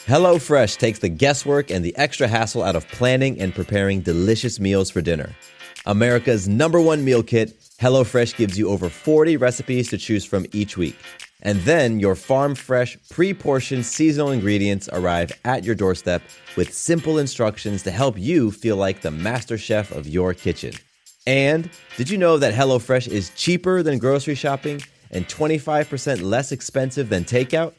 HelloFresh takes the guesswork and the extra hassle out of planning and preparing delicious meals for dinner. America's #1 meal kit, HelloFresh gives you over 40 recipes to choose from each week. And then your farm-fresh, pre-portioned seasonal ingredients arrive at your doorstep with simple instructions to help you feel like the master chef of your kitchen. And did you know that HelloFresh is cheaper than grocery shopping and 25% less expensive than takeout?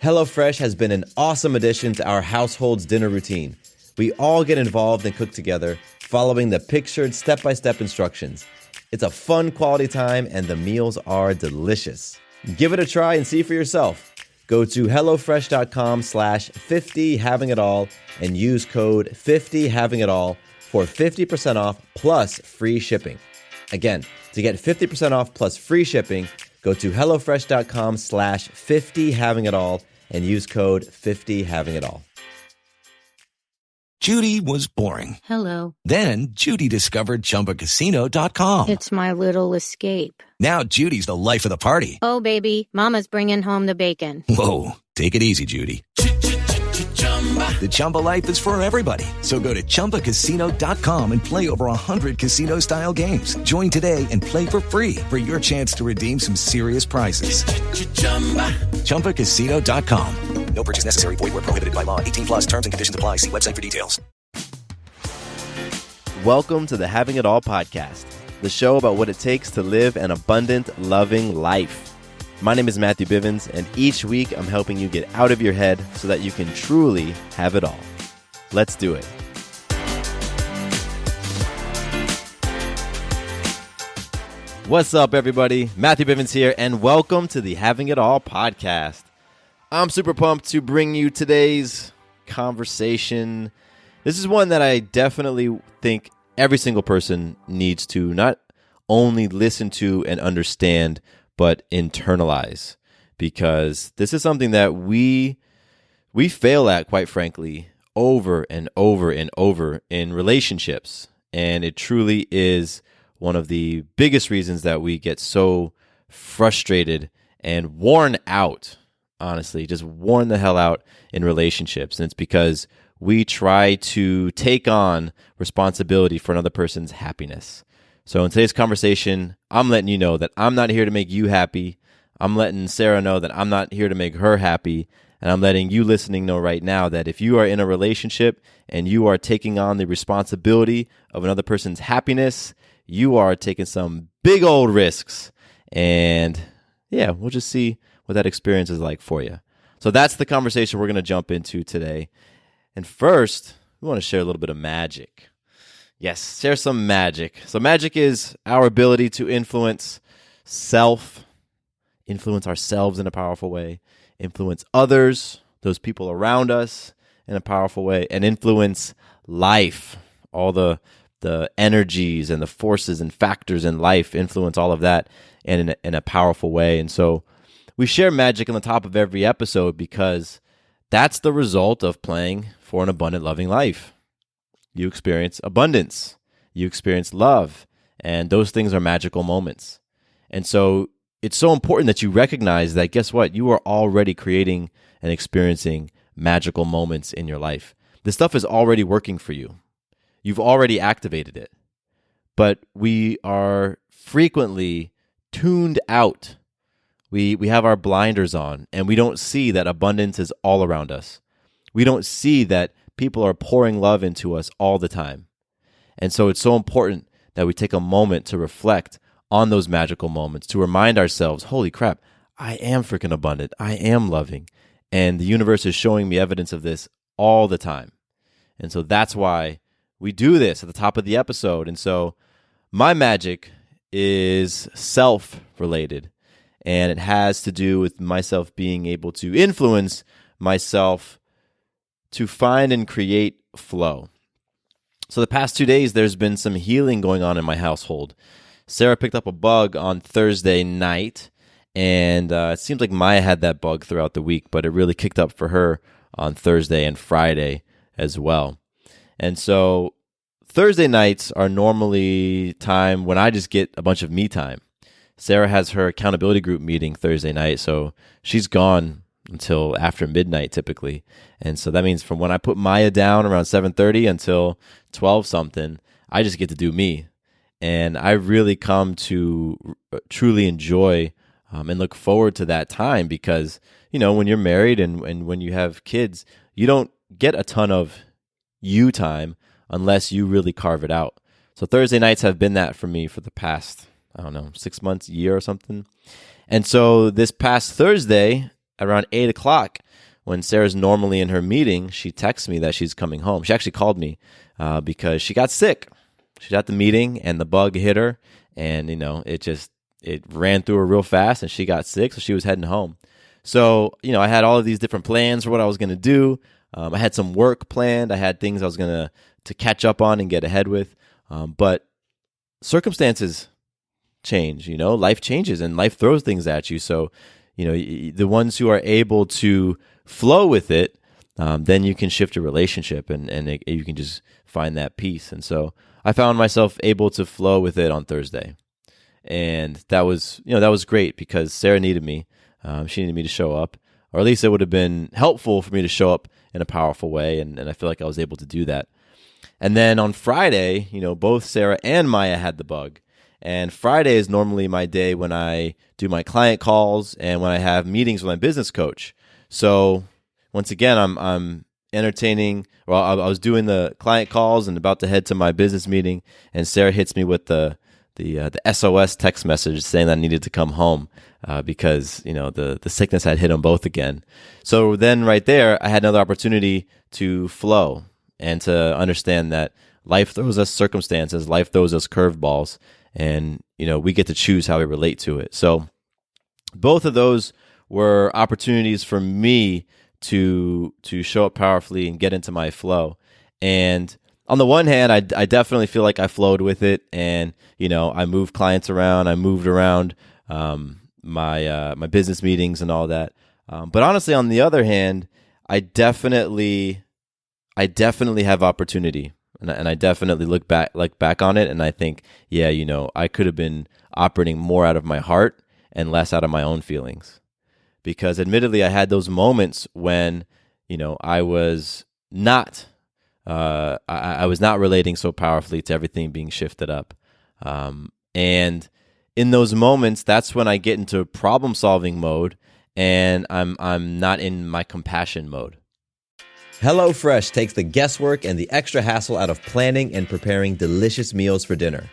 HelloFresh has been an awesome addition to our household's dinner routine. We all get involved and cook together, following the pictured step-by-step instructions. It's a fun quality time, and the meals are delicious. Give it a try and see for yourself. Go to HelloFresh.com/50havingitall and use code 50havingitall for 50% off plus free shipping. Again, to get 50% off plus free shipping, go to HelloFresh.com/50havingitall and use code 50havingitall. Judy was boring. Hello. Then Judy discovered ChumbaCasino.com. It's my little escape. Now Judy's the life of the party. Oh, baby, mama's bringing home the bacon. Whoa, take it easy, Judy. The Chumba life is for everybody. So go to ChumbaCasino.com and play over 100 casino-style games. Join today and play for free for your chance to redeem some serious prizes. ChumbaCasino.com. No purchase necessary. Void where prohibited by law. 18+ terms and conditions apply. See website for details. Welcome to the Having It All podcast, the show about what it takes to live an abundant, loving life. My name is Matthew Bivens, and each week I'm helping you get out of your head so that you can truly have it all. Let's do it. What's up, everybody? Matthew Bivens here, and welcome to the Having It All podcast. I'm super pumped to bring you today's conversation. This is one that I definitely think every single person needs to not only listen to and understand, but internalize, because this is something that we fail at, quite frankly, over and over and over in relationships. And it truly is one of the biggest reasons that we get so frustrated and worn out, honestly, just worn the hell out in relationships. And it's because we try to take on responsibility for another person's happiness. So in today's conversation, I'm letting you know that I'm not here to make you happy. I'm letting Sarah know that I'm not here to make her happy. And I'm letting you listening know right now that if you are in a relationship and you are taking on the responsibility of another person's happiness, you are taking some big old risks. And yeah, we'll just see what that experience is like for you. So that's the conversation we're going to jump into today. And first, we want to share a little bit of magic. Yes, share some magic. So magic is our ability to influence ourselves in a powerful way, influence others, those people around us in a powerful way, and influence life. All the energies and the forces and factors in life, influence all of that in a powerful way. And so we share magic on the top of every episode because that's the result of playing for an abundant, loving life. You experience abundance, you experience love, and those things are magical moments. And so it's so important that you recognize that, guess what? You are already creating and experiencing magical moments in your life. This stuff is already working for you. You've already activated it. But we are frequently tuned out. We have our blinders on, and we don't see that abundance is all around us. We don't see that people are pouring love into us all the time. And so it's so important that we take a moment to reflect on those magical moments, to remind ourselves, holy crap, I am freaking abundant. I am loving. And the universe is showing me evidence of this all the time. And so that's why we do this at the top of the episode. And so my magic is self-related, and it has to do with myself being able to influence myself to find and create flow. So the past 2 days, there's been some healing going on in my household. Sarah picked up a bug on Thursday night, and it seems like Maya had that bug throughout the week, but it really kicked up for her on Thursday and Friday as well. And so Thursday nights are normally time when I just get a bunch of me time. Sarah has her accountability group meeting Thursday night, so she's gone until after midnight typically. And so that means from when I put Maya down around 7:30 until 12 something, I just get to do me. And I really come to truly enjoy and look forward to that time because, when you're married and when you have kids, you don't get a ton of you time unless you really carve it out. So Thursday nights have been that for me for the past, 6 months, year or something. And so this past Thursday around 8 o'clock, when Sarah's normally in her meeting, she texts me that she's coming home. She actually called me because she got sick. She's at the meeting and the bug hit her and, it ran through her real fast and she got sick. So she was heading home. So, I had all of these different plans for what I was going to do. I had some work planned. I had things I was going to catch up on and get ahead with. But circumstances change, life changes and life throws things at you. So, the ones who are able to flow with it, then you can shift your relationship and you can just find that peace. And so I found myself able to flow with it on Thursday. And that was great because Sarah needed me. She needed me to show up, or at least it would have been helpful for me to show up in a powerful way. And I feel like I was able to do that. And then on Friday, both Sarah and Maya had the bug. And Friday is normally my day when I do my client calls and when I have meetings with my business coach. So once again, I'm entertaining. Well, I was doing the client calls and about to head to my business meeting, and Sarah hits me with the SOS text message saying that I needed to come home because the sickness had hit them both again. So then right there, I had another opportunity to flow and to understand that life throws us circumstances, life throws us curveballs, and we get to choose how we relate to it. So both of those were opportunities for me to show up powerfully and get into my flow. And on the one hand, I definitely feel like I flowed with it, and I moved clients around, I moved around my business meetings and all that. But honestly, on the other hand, I definitely have opportunity, and I definitely look back on it, and I think, I could have been operating more out of my heart and less out of my own feelings, because admittedly, I had those moments when I was not. I was not relating so powerfully to everything being shifted up. And in those moments, that's when I get into problem-solving mode, and I'm not in my compassion mode. HelloFresh takes the guesswork and the extra hassle out of planning and preparing delicious meals for dinner.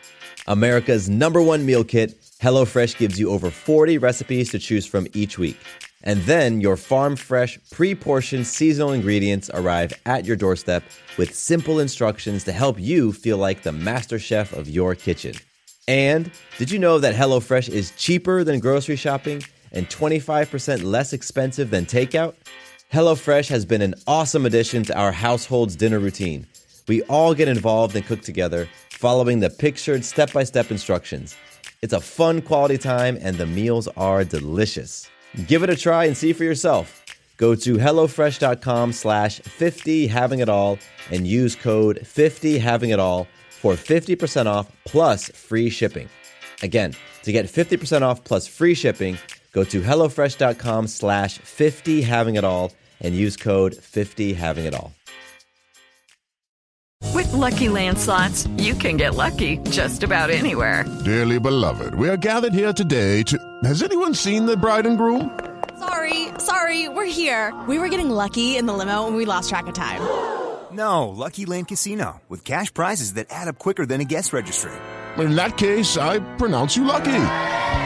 America's #1 meal kit, HelloFresh gives you over 40 recipes to choose from each week. And then your farm-fresh, pre-portioned seasonal ingredients arrive at your doorstep with simple instructions to help you feel like the master chef of your kitchen. And did you know that HelloFresh is cheaper than grocery shopping and 25% less expensive than takeout? HelloFresh has been an awesome addition to our household's dinner routine. We all get involved and cook together, following the pictured step-by-step instructions. It's a fun quality time, and the meals are delicious. Give it a try and see for yourself. Go to HelloFresh.com/50havingitall and use code 50havingitall for 50% off plus free shipping. Again, to get 50% off plus free shipping, go to HelloFresh.com/50havingitall and use code 50havingitall. With Lucky Land Slots, you can get lucky just about anywhere. Dearly beloved, we are gathered here today to... Has anyone seen the bride and groom? Sorry, we're here. We were getting lucky in the limo and we lost track of time. No, Lucky Land Casino, with cash prizes that add up quicker than a guest registry. In that case, I pronounce you lucky.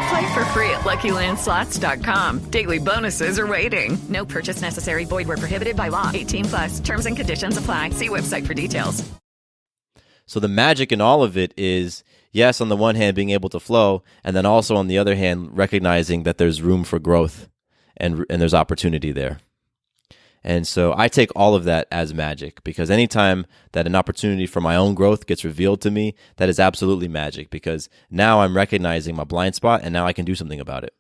Play for free at LuckyLandSlots.com. Daily bonuses are waiting. No purchase necessary. Void where prohibited by law. 18+. Terms and conditions apply. See website for details. So the magic in all of it is, yes, on the one hand, being able to flow, and then also on the other hand, recognizing that there's room for growth and there's opportunity there. And so I take all of that as magic, because anytime that an opportunity for my own growth gets revealed to me, that is absolutely magic, because now I'm recognizing my blind spot and now I can do something about it.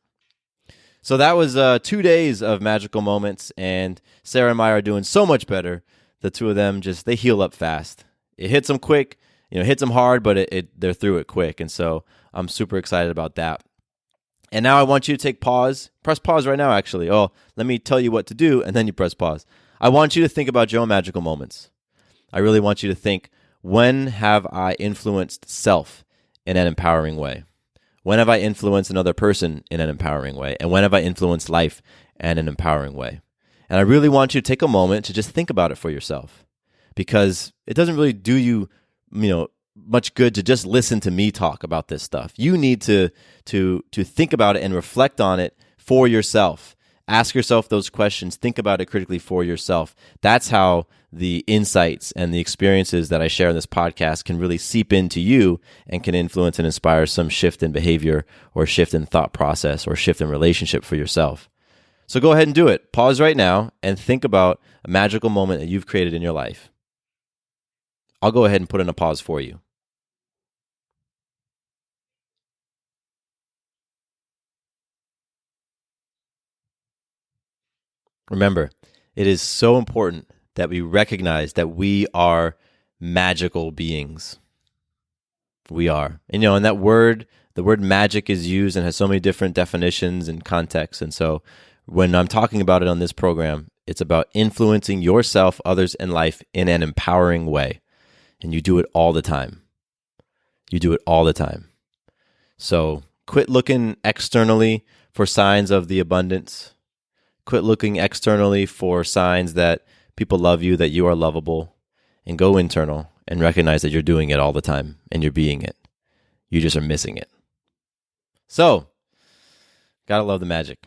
So that was 2 days of magical moments, and Sarah and Maya are doing so much better. The two of them they heal up fast. It hits them quick, hits them hard, but they're through it quick. And so I'm super excited about that. And now I want you to take pause. Press pause right now, actually. Oh, let me tell you what to do, and then you press pause. I want you to think about your own magical moments. I really want you to think, when have I influenced self in an empowering way? When have I influenced another person in an empowering way? And when have I influenced life in an empowering way? And I really want you to take a moment to just think about it for yourself, because it doesn't really do you, much good to just listen to me talk about this stuff. You need to think about it and reflect on it for yourself. Ask yourself those questions. Think about it critically for yourself. That's how the insights and the experiences that I share in this podcast can really seep into you and can influence and inspire some shift in behavior or shift in thought process or shift in relationship for yourself. So go ahead and do it. Pause right now and think about a magical moment that you've created in your life. I'll go ahead and put in a pause for you. Remember, it is so important that we recognize that we are magical beings. We are. And that word, the word magic is used and has so many different definitions and contexts. And so when I'm talking about it on this program, it's about influencing yourself, others, and life in an empowering way. And you do it all the time. You do it all the time. So quit looking externally for signs of the abundance. Quit looking externally for signs that people love you, that you are lovable, and go internal and recognize that you're doing it all the time and you're being it. You just are missing it. So, gotta love the magic.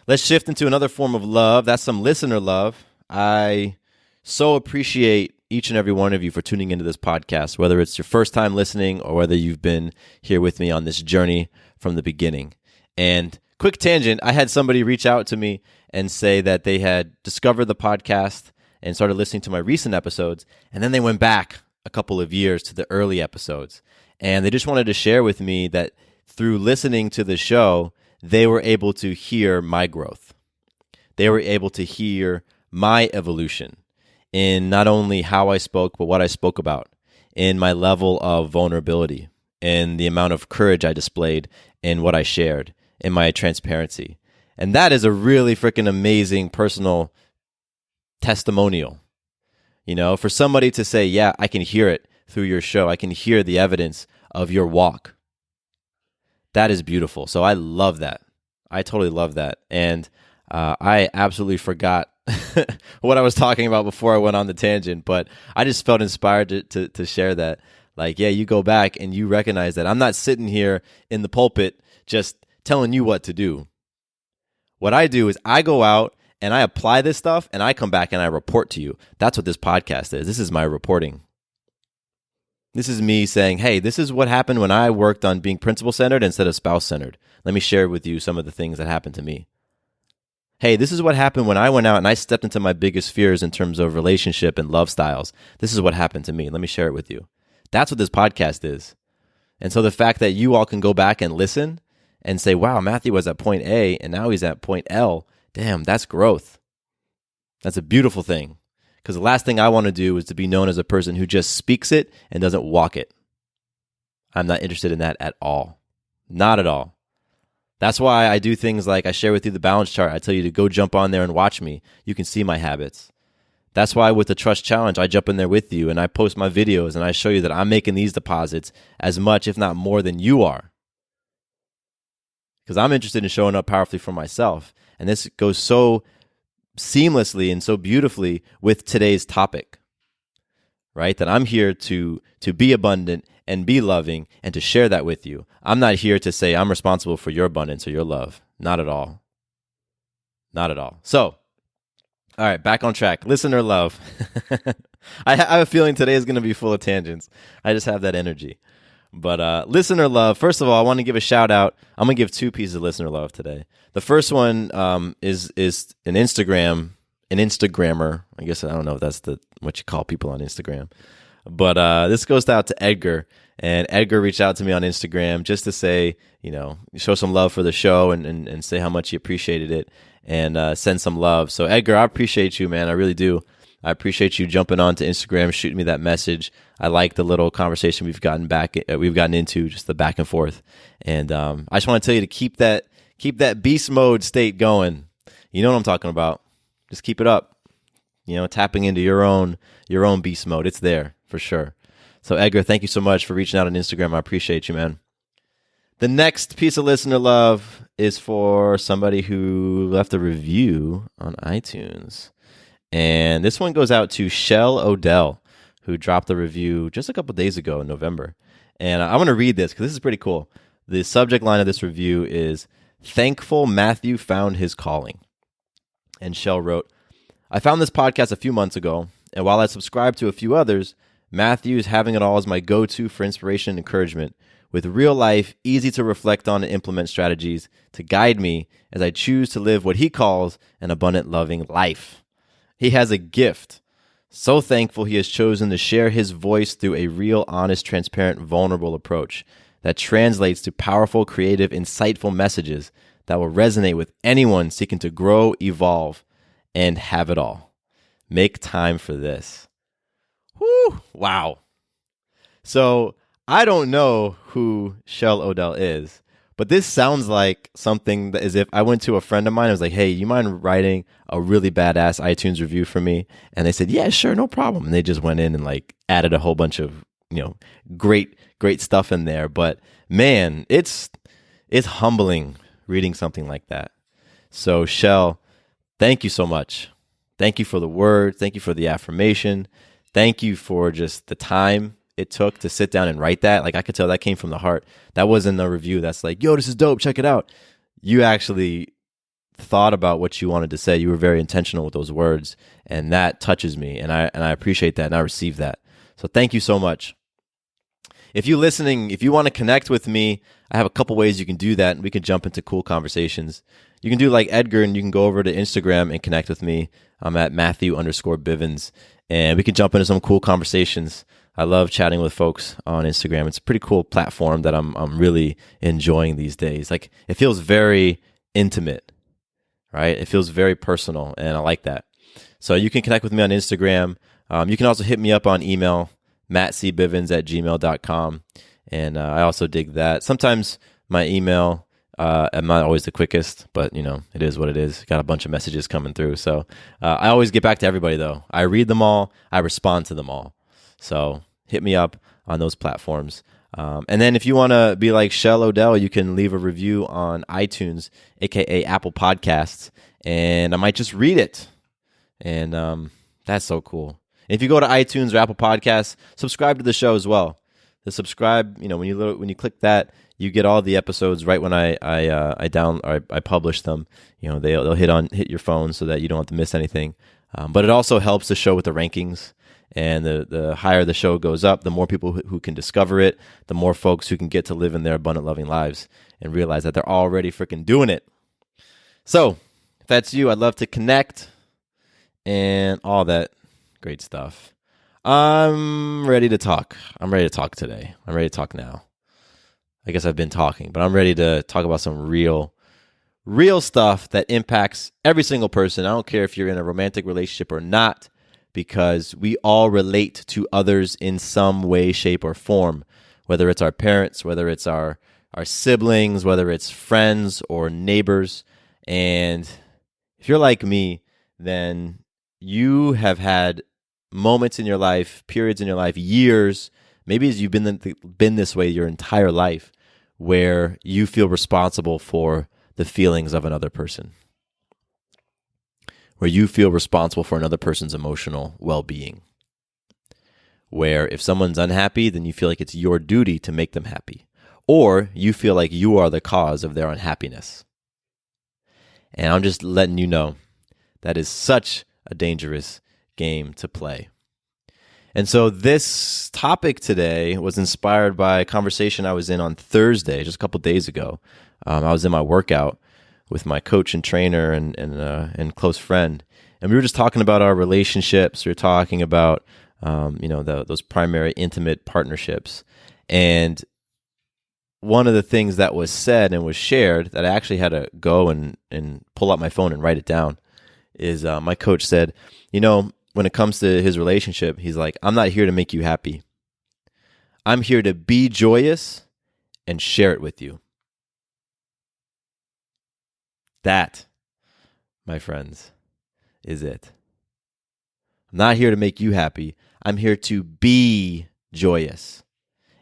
Let's shift into another form of love. That's some listener love. I so appreciate each and every one of you for tuning into this podcast, whether it's your first time listening or whether you've been here with me on this journey from the beginning. And quick tangent, I had somebody reach out to me and say that they had discovered the podcast and started listening to my recent episodes, and then they went back a couple of years to the early episodes. And they just wanted to share with me that through listening to the show, they were able to hear my growth. They were able to hear my evolution in not only how I spoke, but what I spoke about, in my level of vulnerability, in the amount of courage I displayed in what I shared, in my transparency. And that is a really freaking amazing personal testimonial. For somebody to say, yeah, I can hear it through your show. I can hear the evidence of your walk. That is beautiful. So I love that. I totally love that. And I absolutely forgot what I was talking about before I went on the tangent, but I just felt inspired to share that. Like, yeah, you go back and you recognize that I'm not sitting here in the pulpit just telling you what to do. What I do is I go out and I apply this stuff and I come back and I report to you. That's what this podcast is. This is my reporting. This is me saying, hey, this is what happened when I worked on being principle-centered instead of spouse-centered. Let me share with you some of the things that happened to me. Hey, this is what happened when I went out and I stepped into my biggest fears in terms of relationship and love styles. This is what happened to me. Let me share it with you. That's what this podcast is. And so the fact that you all can go back and listen and say, wow, Matthew was at point A and now he's at point L. Damn, that's growth. That's a beautiful thing. Because the last thing I want to do is to be known as a person who just speaks it and doesn't walk it. I'm not interested in that at all. Not at all. That's why I do things like I share with you the balance chart. I tell you to go jump on there and watch me. You can see my habits. That's why with the Trust Challenge, I jump in there with you and I post my videos and I show you that I'm making these deposits as much, if not more, than you are. Because I'm interested in showing up powerfully for myself. And this goes so seamlessly and so beautifully with today's topic, right? That I'm here to be abundant and be loving and to share that with you. I'm not here to say I'm responsible for your abundance or your love. Not at all. Not at all. So, all right, back on track. Listener love. I have a feeling today is going to be full of tangents. I just have that energy. But listener love, first of all, I want to give a shout out. I'm going to give 2 pieces of listener love today. The first one is an Instagrammer. I guess I don't know if that's what you call people on Instagram. But this goes out to Edgar. And Edgar reached out to me on Instagram just to say, show some love for the show and say how much he appreciated it and send some love. So Edgar, I appreciate you, man. I really do. I appreciate you jumping on to Instagram, shooting me that message. I like the little conversation we've gotten into, just the back and forth. And I just want to tell you to keep that beast mode state going. You know what I'm talking about. Just keep it up. Tapping into your own beast mode. It's there for sure. So Edgar, thank you so much for reaching out on Instagram. I appreciate you, man. The next piece of listener love is for somebody who left a review on iTunes. And this one goes out to Shell Odell, who dropped a review just a couple days ago in November. And I want to read this because this is pretty cool. The subject line of this review is, "Thankful Matthew found his calling." And Shell wrote, "I found this podcast a few months ago, and while I subscribe to a few others, Matthew's Having It All is my go-to for inspiration and encouragement, with real life, easy to reflect on and implement strategies to guide me as I choose to live what he calls an abundant, loving life. He has a gift. So thankful he has chosen to share his voice through a real, honest, transparent, vulnerable approach that translates to powerful, creative, insightful messages that will resonate with anyone seeking to grow, evolve, and have it all. Make time for this." Whew, wow. So I don't know who Shell Odell is, but this sounds like something that, as if I went to a friend of mine and was like, "Hey, you mind writing a really badass iTunes review for me?" And they said, "Yeah, sure, no problem." And they just went in and added a whole bunch of, great stuff in there. But man, it's humbling reading something like that. So Shell, thank you so much. Thank you for the word. Thank you for the affirmation. Thank you for just the time it took to sit down and write that. I could tell that came from the heart. That wasn't a review that's like, "Yo, this is dope, check it out." You actually thought about what you wanted to say. You were very intentional with those words, and that touches me, and I appreciate that, and I receive that. So thank you so much. If you want to connect with me, I have a couple ways you can do that, and we can jump into cool conversations. You can do like Edgar, and you can go over to Instagram and connect with me. I'm at Matthew_Bivens, and we can jump into some cool conversations. I love chatting with folks on Instagram. It's a pretty cool platform that I'm really enjoying these days. It feels very intimate, right? It feels very personal, and I like that. So you can connect with me on Instagram. You can also hit me up on email, mattcbivens@gmail.com. And I also dig that. Sometimes my email, I'm not always the quickest, but it is what it is. Got a bunch of messages coming through. So I always get back to everybody though. I read them all. I respond to them all. So hit me up on those platforms. And then if you want to be like Shell Odell, you can leave a review on iTunes, aka Apple Podcasts, and I might just read it. And that's so coul. If you go to iTunes or Apple Podcasts, subscribe to the show as well. The subscribe, when you click that, you get all the episodes right when I publish them. They'll hit your phone so that you don't have to miss anything. But it also helps the show with the rankings. And the higher the show goes up, the more people who can discover it, the more folks who can get to live in their abundant, loving lives and realize that they're already freaking doing it. So if that's you, I'd love to connect and all that great stuff. I'm ready to talk. I'm ready to talk today. I'm ready to talk now. I guess I've been talking, but I'm ready to talk about some real stuff that impacts every single person. I don't care if you're in a romantic relationship or not, because we all relate to others in some way, shape, or form, whether it's our parents, whether it's our siblings, whether it's friends or neighbors. And if you're like me, then you have had moments in your life, periods in your life, years, maybe as you've been this way your entire life, where you feel responsible for the feelings of another person, where you feel responsible for another person's emotional well-being, where if someone's unhappy, then you feel like it's your duty to make them happy, or you feel like you are the cause of their unhappiness. And I'm just letting you know that is such a dangerous game to play. And so this topic today was inspired by a conversation I was in on Thursday, just a couple days ago. I was in my workout with my coach and trainer and close friend, and we were just talking about our relationships. We were talking about those primary intimate partnerships. And one of the things that was said and was shared that I actually had to go and pull out my phone and write it down is my coach said, when it comes to his relationship, he's like, I'm not here to make you happy. I'm here to be joyous and share it with you. That, my friends, is it. I'm not here to make you happy. I'm here to be joyous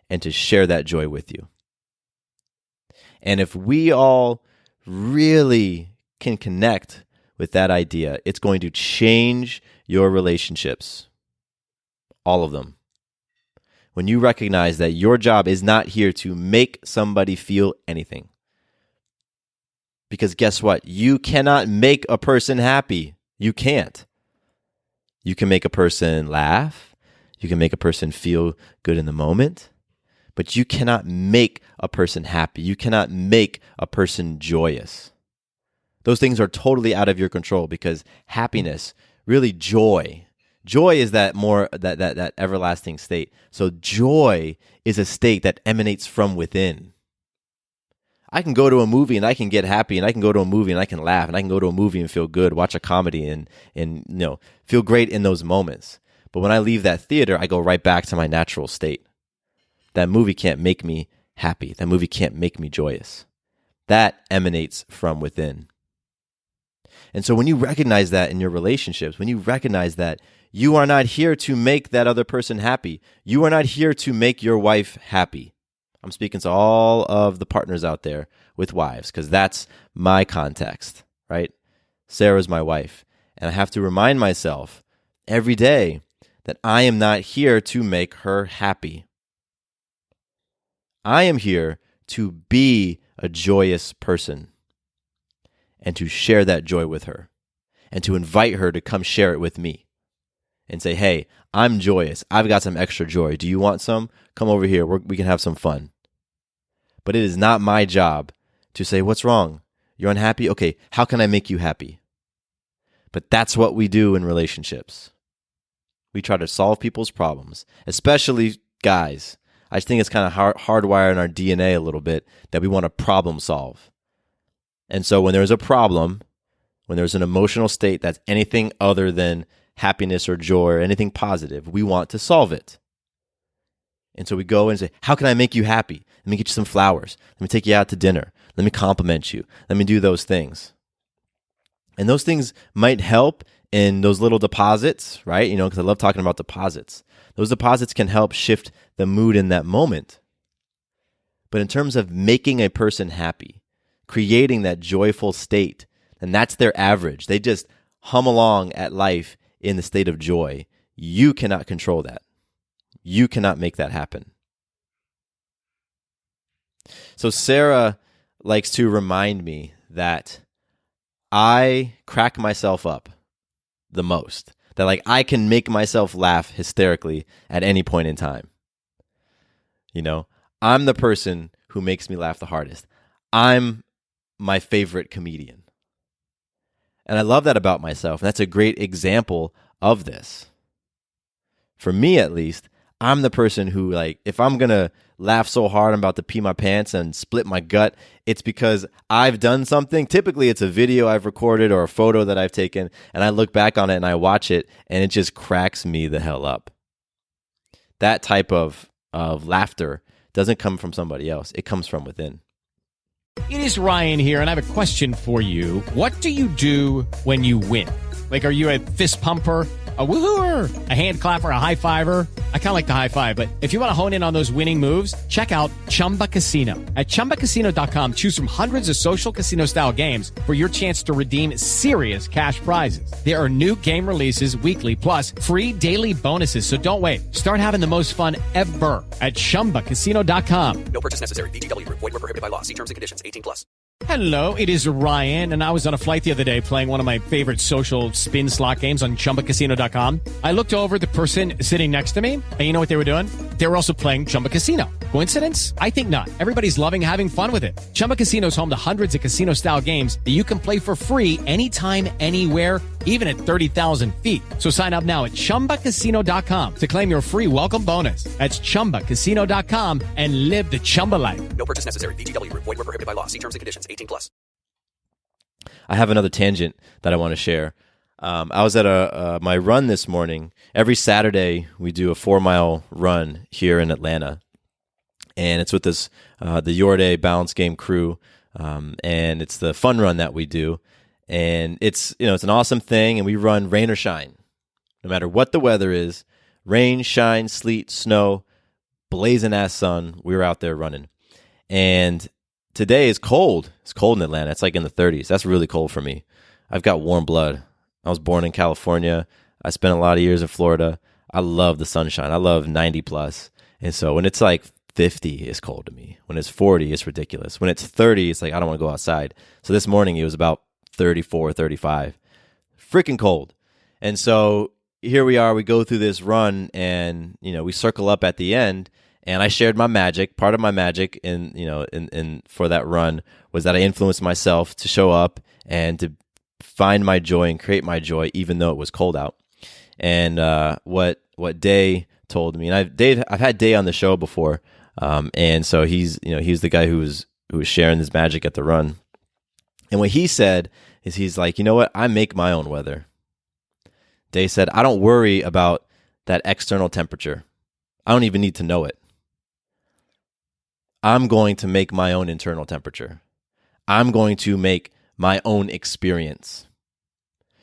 and to share that joy with you. And if we all really can connect with that idea, it's going to change your relationships. All of them. When you recognize that your job is not here to make somebody feel anything. Because guess what? You cannot make a person happy. You can't. You can make a person laugh. You can make a person feel good in the moment. But you cannot make a person happy. You cannot make a person joyous. Those things are totally out of your control because happiness, really joy is that everlasting state. So joy is a state that emanates from within. I can go to a movie and I can get happy, and I can go to a movie and I can laugh, and I can go to a movie and feel good, watch a comedy and feel great in those moments. But when I leave that theater, I go right back to my natural state. That movie can't make me happy. That movie can't make me joyous. That emanates from within. And so when you recognize that in your relationships, when you recognize that you are not here to make that other person happy, you are not here to make your wife happy. I'm speaking to all of the partners out there with wives because that's my context, right? Sarah's my wife. And I have to remind myself every day that I am not here to make her happy. I am here to be a joyous person and to share that joy with her and to invite her to come share it with me and say, hey, I'm joyous. I've got some extra joy. Do you want some? Come over here. We can have some fun. But it is not my job to say, what's wrong? You're unhappy? Okay, how can I make you happy? But that's what we do in relationships. We try to solve people's problems, especially guys. I just think it's kind of hardwired in our DNA a little bit that we want to problem solve. And so when there's a problem, when there's an emotional state that's anything other than happiness or joy or anything positive, we want to solve it. And so we go and say, how can I make you happy? Let me get you some flowers. Let me take you out to dinner. Let me compliment you. Let me do those things. And those things might help in those little deposits, right? Because I love talking about deposits. Those deposits can help shift the mood in that moment. But in terms of making a person happy, creating that joyful state, and that's their average. They just hum along at life in the state of joy. You cannot control that. You cannot make that happen. So Sarah likes to remind me that I crack myself up the most. That I can make myself laugh hysterically at any point in time. I'm the person who makes me laugh the hardest. I'm my favorite comedian. And I love that about myself. And that's a great example of this. For me, at least, I'm the person who, if I'm going to laugh so hard I'm about to pee my pants and split my gut, it's because I've done something. Typically, it's a video I've recorded or a photo that I've taken, and I look back on it and I watch it, and it just cracks me the hell up. That type of laughter doesn't come from somebody else. It comes from within. It is Ryan here, and I have a question for you. What do you do when you win? Are you a fist pumper, a woo-hooer, a hand clapper, a high fiver? I kind of like the high five, but if you want to hone in on those winning moves, check out Chumba Casino. At ChumbaCasino.com, choose from hundreds of social casino-style games for your chance to redeem serious cash prizes. There are new game releases weekly, plus free daily bonuses, so don't wait. Start having the most fun ever at ChumbaCasino.com. No purchase necessary. VGW Group. Void where prohibited by law. See terms and conditions. 18+. Hello, it is Ryan, and I was on a flight the other day playing one of my favorite social spin slot games on ChumbaCasino.com. I looked over at the person sitting next to me, and you know what they were doing? They were also playing Chumba Casino. Coincidence? I think not. Everybody's loving having fun with it. Chumba Casino is home to hundreds of casino-style games that you can play for free anytime, anywhere, even at 30,000 feet. So sign up now at ChumbaCasino.com to claim your free welcome bonus. That's ChumbaCasino.com and live the Chumba life. No purchase necessary. VGW Group. Void where prohibited by law. See terms and conditions. 18+. I have another tangent that I want to share. I was at my run this morning. Every Saturday, we do a 4-mile run here in Atlanta. And it's with this the Your Day Balance Game crew. And it's the fun run that we do. And it's an awesome thing. And we run rain or shine. No matter what the weather is, rain, shine, sleet, snow, blazing ass sun, we were out there running. And today is cold. It's cold in Atlanta. It's like in the 30s. That's really cold for me. I've got warm blood. I was born in California. I spent a lot of years in Florida. I love the sunshine. I love 90 plus. And so when it's like 50, it's cold to me. When it's 40, it's ridiculous. When it's 30, it's like I don't want to go outside. So this morning it was about 34, 35. Freaking cold. And so here we are. We go through this run and, we circle up at the end. And I shared my magic. Part of my magic in for that run was that I influenced myself to show up and to find my joy and create my joy, even though it was cold out. And what Day told me, and I've had Day on the show before, and so he's the guy who was sharing this magic at the run. And what he said is he's like, you know what? I make my own weather. Day said, I don't worry about that external temperature. I don't even need to know it. I'm going to make my own internal temperature. I'm going to make my own experience.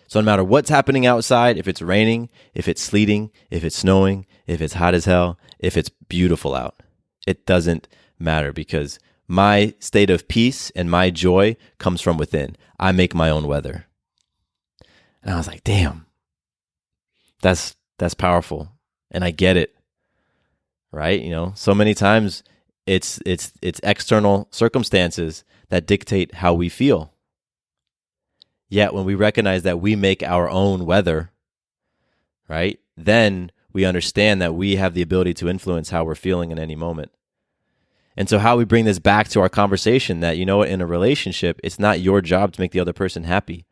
So no matter what's happening outside, if it's raining, if it's sleeting, if it's snowing, if it's hot as hell, if it's beautiful out, it doesn't matter because my state of peace and my joy comes from within. I make my own weather. And I was like, damn, that's powerful. And I get it, right? So many times it's external circumstances that dictate how we feel. Yet when we recognize that we make our own weather, right, then we understand that we have the ability to influence how we're feeling in any moment. And so how we bring this back to our conversation that, in a relationship, it's not your job to make the other person happy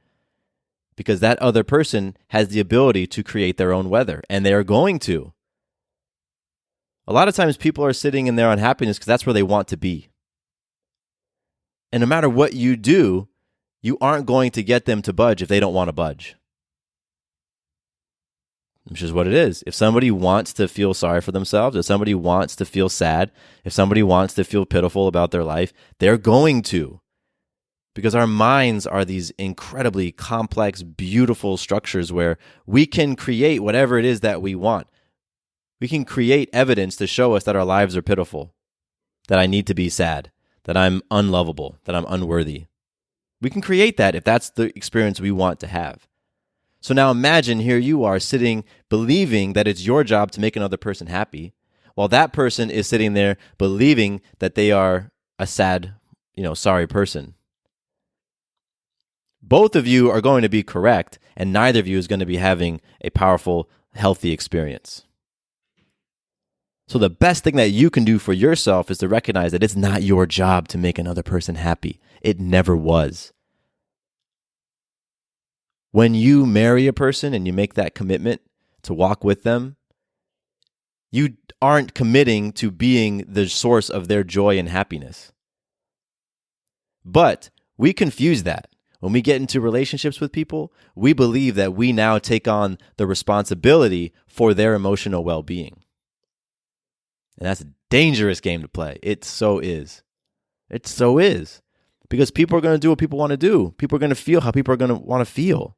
because that other person has the ability to create their own weather, and they are going to. A lot of times people are sitting in their unhappiness because that's where they want to be. And no matter what you do, you aren't going to get them to budge if they don't want to budge. Which is what it is. If somebody wants to feel sorry for themselves, if somebody wants to feel sad, if somebody wants to feel pitiful about their life, they're going to. Because our minds are these incredibly complex, beautiful structures where we can create whatever it is that we want. We can create evidence to show us that our lives are pitiful, that I need to be sad, that I'm unlovable, that I'm unworthy. We can create that if that's the experience we want to have. So now imagine here you are sitting believing that it's your job to make another person happy, while that person is sitting there believing that they are a sad, sorry person. Both of you are going to be correct, and neither of you is going to be having a powerful, healthy experience. So the best thing that you can do for yourself is to recognize that it's not your job to make another person happy. It never was. When you marry a person and you make that commitment to walk with them, you aren't committing to being the source of their joy and happiness. But we confuse that. When we get into relationships with people, we believe that we now take on the responsibility for their emotional well-being. And that's a dangerous game to play. It so is. It so is. Because people are going to do what people want to do. People are going to feel how people are going to want to feel.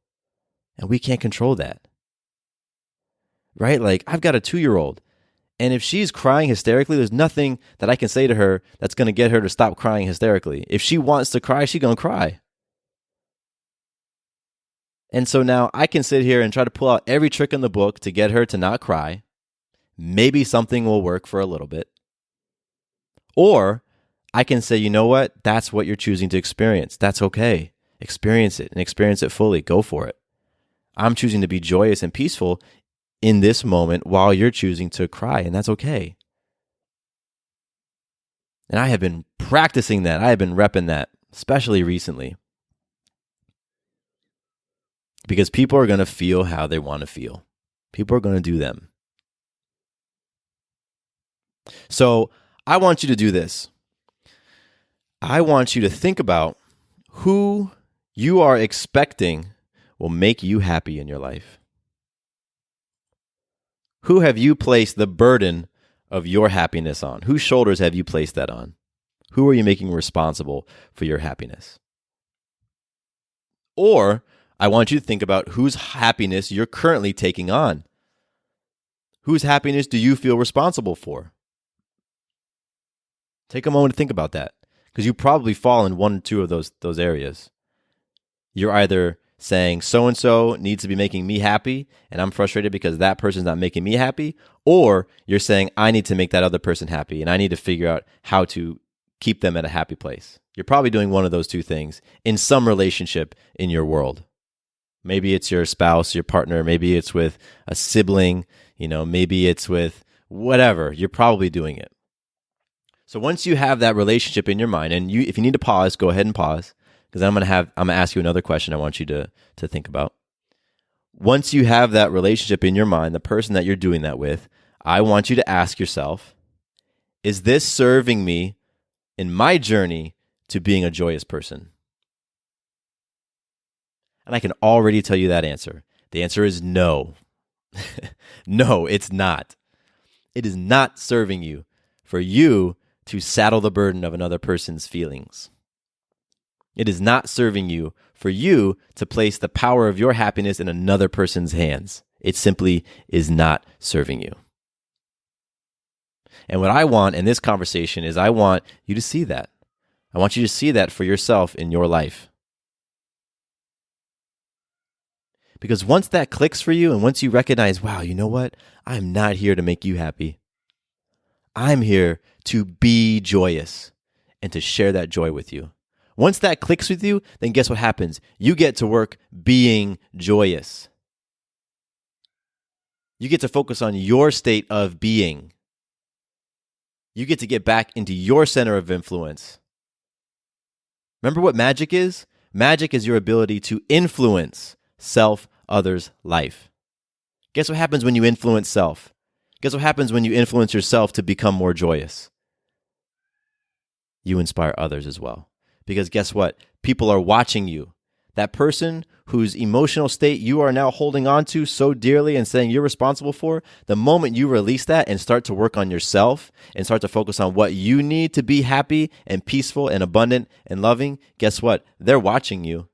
And we can't control that. Right? Like, I've got a 2-year-old. And if she's crying hysterically, there's nothing that I can say to her that's going to get her to stop crying hysterically. If she wants to cry, she's going to cry. And so now I can sit here and try to pull out every trick in the book to get her to not cry. Maybe something will work for a little bit. Or I can say, you know what? That's what you're choosing to experience. That's okay. Experience it and experience it fully. Go for it. I'm choosing to be joyous and peaceful in this moment while you're choosing to cry, and that's okay. And I have been practicing that. I have been repping that, especially recently. Because people are going to feel how they want to feel. People are going to do them. So I want you to do this. I want you to think about who you are expecting will make you happy in your life? Who have you placed the burden of your happiness on? Whose shoulders have you placed that on? Who are you making responsible for your happiness? Or I want you to think about whose happiness you're currently taking on. Whose happiness do you feel responsible for? Take a moment to think about that, because you probably fall in one or two of those areas. You're either saying so-and-so needs to be making me happy, and I'm frustrated because that person's not making me happy, or you're saying I need to make that other person happy, and I need to figure out how to keep them at a happy place. You're probably doing one of those two things in some relationship in your world. Maybe it's your spouse, your partner, maybe it's with a sibling, maybe it's with whatever. You're probably doing it. So once you have that relationship in your mind, and if you need to pause, go ahead and pause, because I'm gonna ask you another question I want you to think about. Once you have that relationship in your mind, the person that you're doing that with, I want you to ask yourself, is this serving me in my journey to being a joyous person? And I can already tell you that answer. The answer is no. No, it's not. It is not serving you for you to saddle the burden of another person's feelings. It is not serving you for you to place the power of your happiness in another person's hands. It simply is not serving you. And what I want in this conversation is I want you to see that. I want you to see that for yourself in your life. Because once that clicks for you, and once you recognize, wow, you know what? I'm not here to make you happy. I'm here to be joyous and to share that joy with you. Once that clicks with you, then guess what happens? You get to work being joyous. You get to focus on your state of being. You get to get back into your center of influence. Remember what magic is? Magic is your ability to influence self, others, life. Guess what happens when you influence self? Guess what happens when you influence yourself to become more joyous? You inspire others as well. Because guess what? People are watching you. That person whose emotional state you are now holding on to so dearly and saying you're responsible for, the moment you release that and start to work on yourself and start to focus on what you need to be happy and peaceful and abundant and loving, guess what? They're watching you.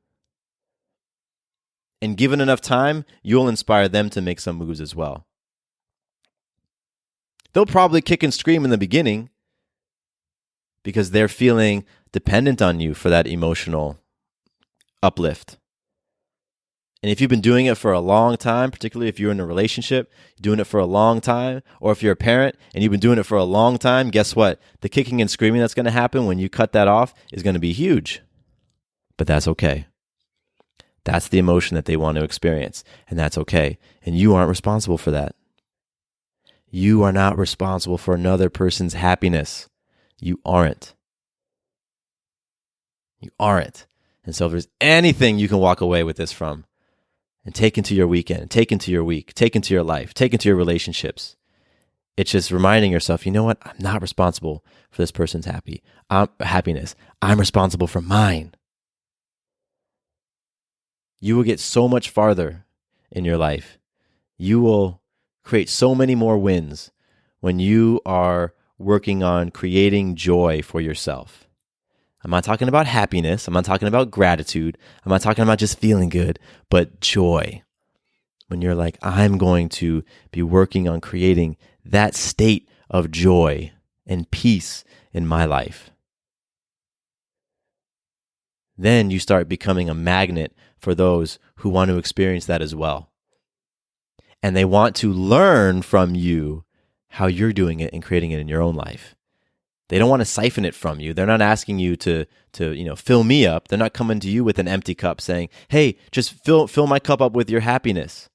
And given enough time, you'll inspire them to make some moves as well. They'll probably kick and scream in the beginning because they're feeling dependent on you for that emotional uplift. And if you've been doing it for a long time, particularly if you're in a relationship, doing it for a long time, or if you're a parent and you've been doing it for a long time, guess what? The kicking and screaming that's going to happen when you cut that off is going to be huge. But that's okay. That's the emotion that they want to experience, and that's okay. And you aren't responsible for that. You are not responsible for another person's happiness. You aren't. You aren't. And so if there's anything you can walk away with this from and take into your weekend, take into your week, take into your life, take into your relationships, it's just reminding yourself, you know what? I'm not responsible for this person's happiness. I'm responsible for mine. You will get so much farther in your life. You will create so many more wins when you are working on creating joy for yourself. I'm not talking about happiness. I'm not talking about gratitude. I'm not talking about just feeling good, but joy. When you're like, I'm going to be working on creating that state of joy and peace in my life. Then you start becoming a magnet for those who want to experience that as well. And they want to learn from you how you're doing it and creating it in your own life. They don't want to siphon it from you. They're not asking you to fill me up. They're not coming to you with an empty cup saying, hey, just fill my cup up with your happiness.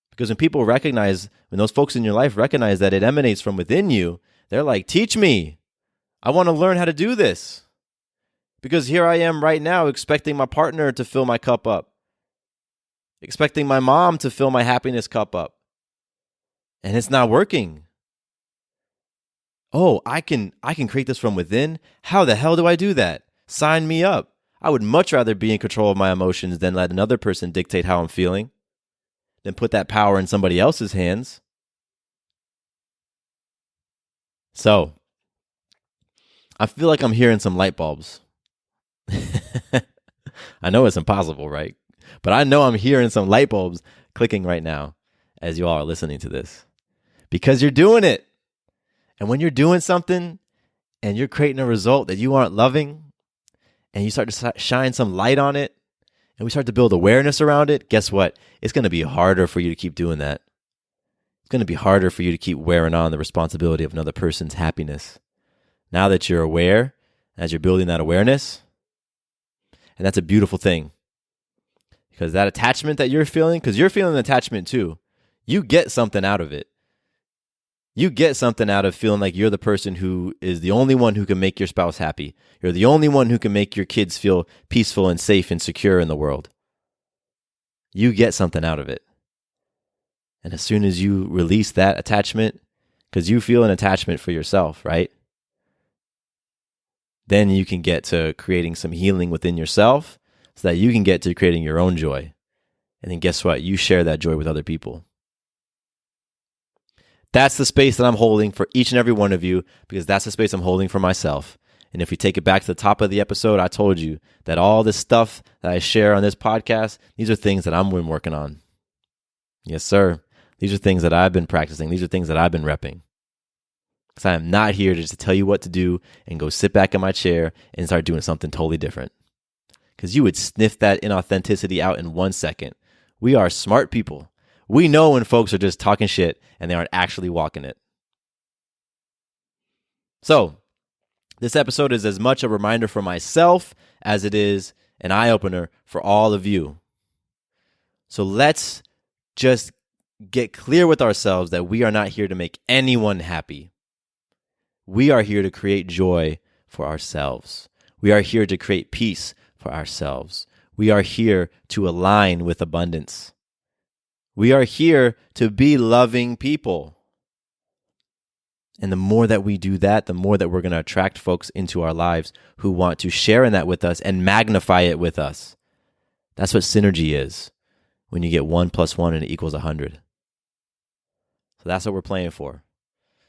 Because when those folks in your life recognize that it emanates from within you, they're like, teach me. I want to learn how to do this. Because here I am right now expecting my partner to fill my cup up. Expecting my mom to fill my happiness cup up. And it's not working. Oh, I can create this from within? How the hell do I do that? Sign me up. I would much rather be in control of my emotions than let another person dictate how I'm feeling, than put that power in somebody else's hands. So, I feel like I'm hearing some light bulbs. I know it's impossible, right? But I know I'm hearing some light bulbs clicking right now as you all are listening to this. Because you're doing it. And when you're doing something and you're creating a result that you aren't loving, and you start to shine some light on it, and we start to build awareness around it, guess what? It's going to be harder for you to keep doing that. It's going to be harder for you to keep wearing on the responsibility of another person's happiness. Now that you're aware, as you're building that awareness, and that's a beautiful thing. Because that attachment that you're feeling, because you're feeling attachment too, you get something out of it. You get something out of feeling like you're the person who is the only one who can make your spouse happy. You're the only one who can make your kids feel peaceful and safe and secure in the world. You get something out of it. And as soon as you release that attachment, because you feel an attachment for yourself, right? Then you can get to creating some healing within yourself so that you can get to creating your own joy. And then guess what? You share that joy with other people. That's the space that I'm holding for each and every one of you, because that's the space I'm holding for myself. And if we take it back to the top of the episode, I told you that all this stuff that I share on this podcast, these are things that I've been working on. Yes, sir. These are things that I've been practicing. These are things that I've been repping. Because I am not here to just tell you what to do and go sit back in my chair and start doing something totally different. Because you would sniff that inauthenticity out in 1 second. We are smart people. We know when folks are just talking shit and they aren't actually walking it. So, this episode is as much a reminder for myself as it is an eye-opener for all of you. So let's just get clear with ourselves that we are not here to make anyone happy. We are here to create joy for ourselves. We are here to create peace for ourselves. We are here to align with abundance. We are here to be loving people. And the more that we do that, the more that we're going to attract folks into our lives who want to share in that with us and magnify it with us. That's what synergy is. When you get 1 + 1 and it equals 100. So that's what we're playing for.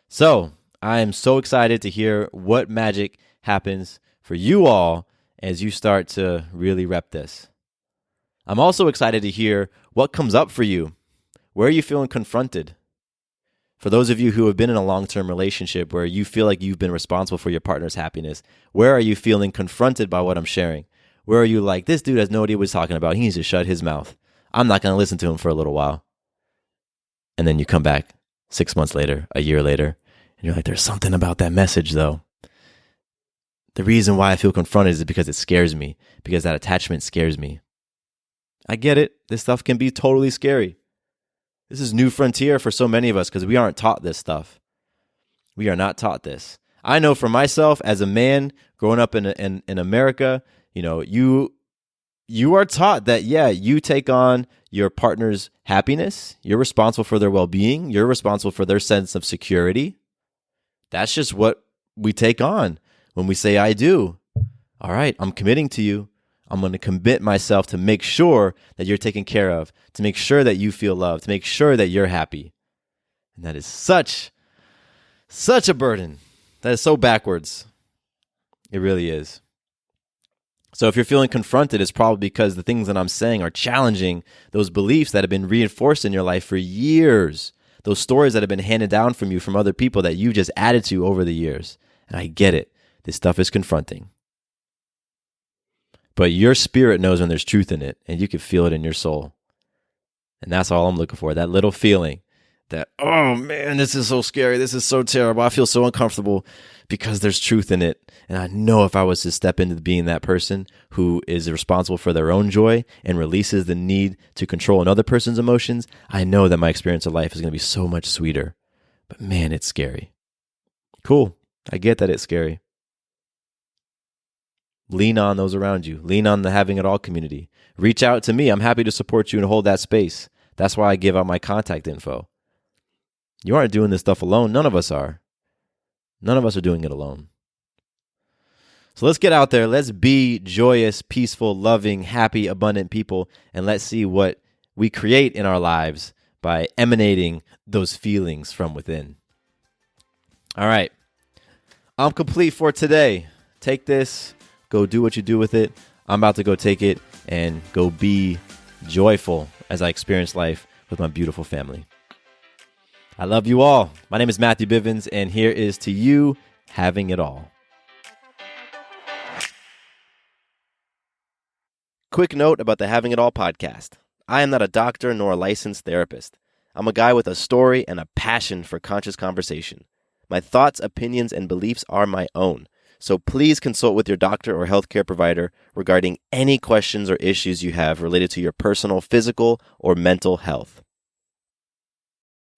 So I am so excited to hear what magic happens for you all as you start to really rep this. I'm also excited to hear what comes up for you. Where are you feeling confronted? For those of you who have been in a long-term relationship where you feel like you've been responsible for your partner's happiness, where are you feeling confronted by what I'm sharing? Where are you like, this dude has no idea what he's talking about. He needs to shut his mouth. I'm not going to listen to him for a little while. And then you come back 6 months later, a year later, and you're like, there's something about that message though. The reason why I feel confronted is because it scares me, because that attachment scares me. I get it. This stuff can be totally scary. This is new frontier for so many of us because we aren't taught this stuff. We are not taught this. I know for myself as a man growing up in America, you are taught that, yeah, you take on your partner's happiness. You're responsible for their well-being. You're responsible for their sense of security. That's just what we take on when we say, I do. All right, I'm committing to you. I'm going to commit myself to make sure that you're taken care of, to make sure that you feel loved, to make sure that you're happy. And that is such a burden. That is so backwards. It really is. So if you're feeling confronted, it's probably because the things that I'm saying are challenging those beliefs that have been reinforced in your life for years, those stories that have been handed down from you from other people that you just added to over the years. And I get it. This stuff is confronting. But your spirit knows when there's truth in it, and you can feel it in your soul. And that's all I'm looking for, that little feeling that, oh man, this is so scary. This is so terrible. I feel so uncomfortable because there's truth in it. And I know if I was to step into being that person who is responsible for their own joy and releases the need to control another person's emotions, I know that my experience of life is going to be so much sweeter. But man, it's scary. Cool. I get that it's scary. Lean on those around you. Lean on the Having It All community. Reach out to me. I'm happy to support you and hold that space. That's why I give out my contact info. You aren't doing this stuff alone. None of us are. None of us are doing it alone. So let's get out there. Let's be joyous, peaceful, loving, happy, abundant people, and let's see what we create in our lives by emanating those feelings from within. All right. I'm complete for today. Take this, go do what you do with it. I'm about to go take it and go be joyful as I experience life with my beautiful family. I love you all. My name is Matthew Bivens, and here is to you having it all. Quick note about the Having It All podcast. I am not a doctor nor a licensed therapist. I'm a guy with a story and a passion for conscious conversation. My thoughts, opinions, and beliefs are my own. So please consult with your doctor or healthcare provider regarding any questions or issues you have related to your personal physical or mental health.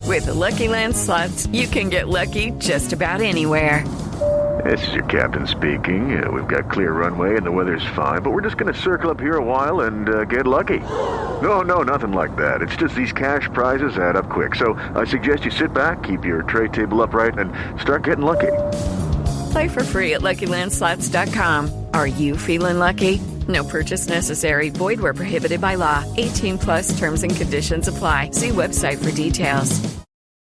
With the Lucky Land Slots, you can get lucky just about anywhere. This is your captain speaking. We've got clear runway and the weather's fine, but we're just going to circle up here a while and get lucky. No, nothing like that. It's just these cash prizes add up quick. So I suggest you sit back, keep your tray table upright, and start getting lucky. Play for free at LuckyLandSlots.com. Are you feeling lucky? No purchase necessary. Void where prohibited by law. 18+ terms and conditions apply. See website for details.